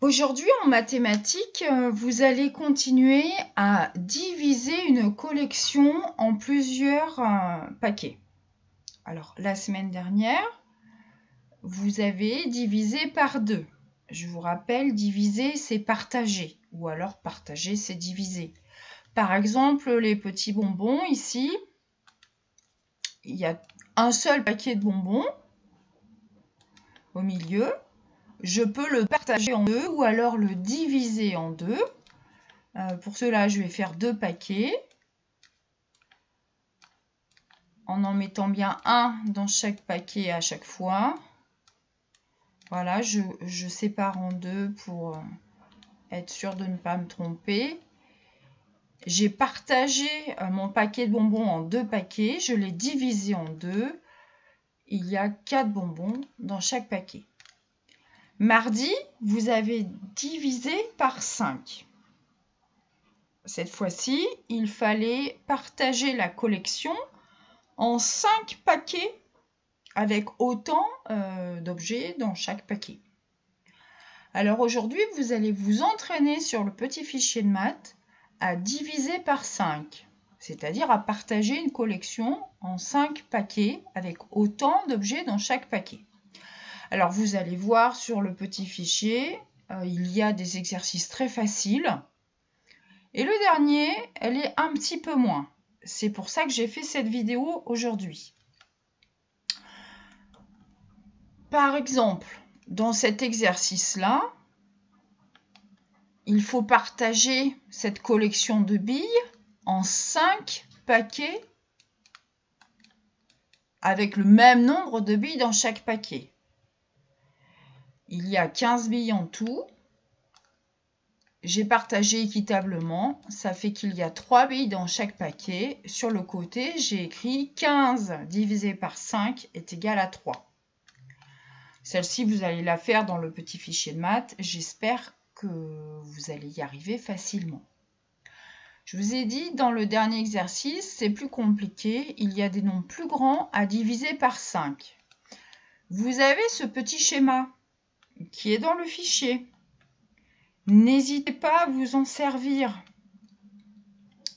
Aujourd'hui, en mathématiques, vous allez continuer à diviser une collection en plusieurs paquets. Alors, la semaine dernière, vous avez divisé par 2. Je vous rappelle, diviser, c'est partager. Ou alors, partager, c'est diviser. Par exemple, les petits bonbons, ici, il y a un seul paquet de bonbons au milieu. Je peux le partager en 2 ou alors le diviser en 2. Pour cela, je vais faire 2 paquets en mettant bien un dans chaque paquet à chaque fois. Voilà, je sépare en 2 pour être sûr de ne pas me tromper. J'ai partagé mon paquet de bonbons en 2 paquets. Je l'ai divisé en 2. Il y a 4 bonbons dans chaque paquet. Mardi, vous avez divisé par 5. Cette fois-ci, il fallait partager la collection en 5 paquets avec autant d'objets dans chaque paquet. Alors aujourd'hui, vous allez vous entraîner sur le petit fichier de maths à diviser par 5, c'est-à-dire à partager une collection en 5 paquets avec autant d'objets dans chaque paquet. Alors vous allez voir sur le petit fichier, il y a des exercices très faciles. Et le dernier, elle est un petit peu moins. C'est pour ça que j'ai fait cette vidéo aujourd'hui. Par exemple, dans cet exercice-là, il faut partager cette collection de billes en 5 paquets avec le même nombre de billes dans chaque paquet. Il y a 15 billes en tout. J'ai partagé équitablement, ça fait qu'il y a 3 billes dans chaque paquet. Sur le côté, j'ai écrit 15 divisé par 5 est égal à 3. Celle-ci, vous allez la faire dans le petit fichier de maths. J'espère que vous allez y arriver facilement. Je vous ai dit, dans le dernier exercice, c'est plus compliqué. Il y a des nombres plus grands à diviser par 5. Vous avez ce petit schéma qui est dans le fichier. N'hésitez pas à vous en servir.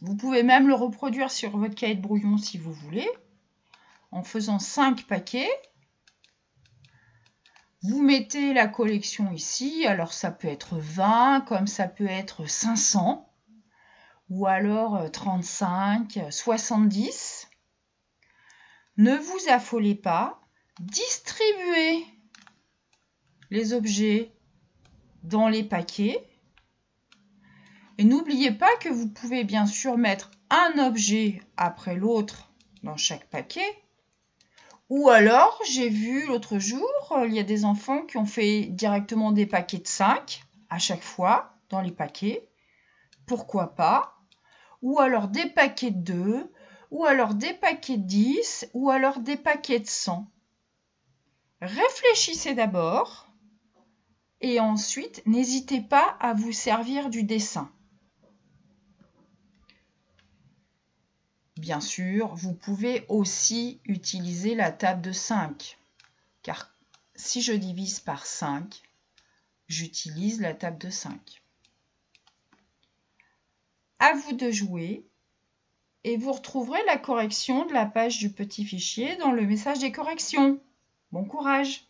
Vous pouvez même le reproduire sur votre cahier de brouillon si vous voulez. En faisant 5 paquets, vous mettez la collection ici. Alors ça peut être 20, comme ça peut être 500. Ou alors 35, 70. Ne vous affolez pas. Distribuez les objets dans les paquets. Et n'oubliez pas que vous pouvez bien sûr mettre un objet après l'autre dans chaque paquet. Ou alors, j'ai vu l'autre jour, il y a des enfants qui ont fait directement des paquets de 5 à chaque fois dans les paquets. Pourquoi pas? Ou alors des paquets de 2, ou alors des paquets de 10, ou alors des paquets de 100. Réfléchissez d'abord et ensuite, n'hésitez pas à vous servir du dessin. Bien sûr, vous pouvez aussi utiliser la table de 5, car si je divise par 5, j'utilise la table de 5. À vous de jouer et vous retrouverez la correction de la page du petit fichier dans le message des corrections. Bon courage!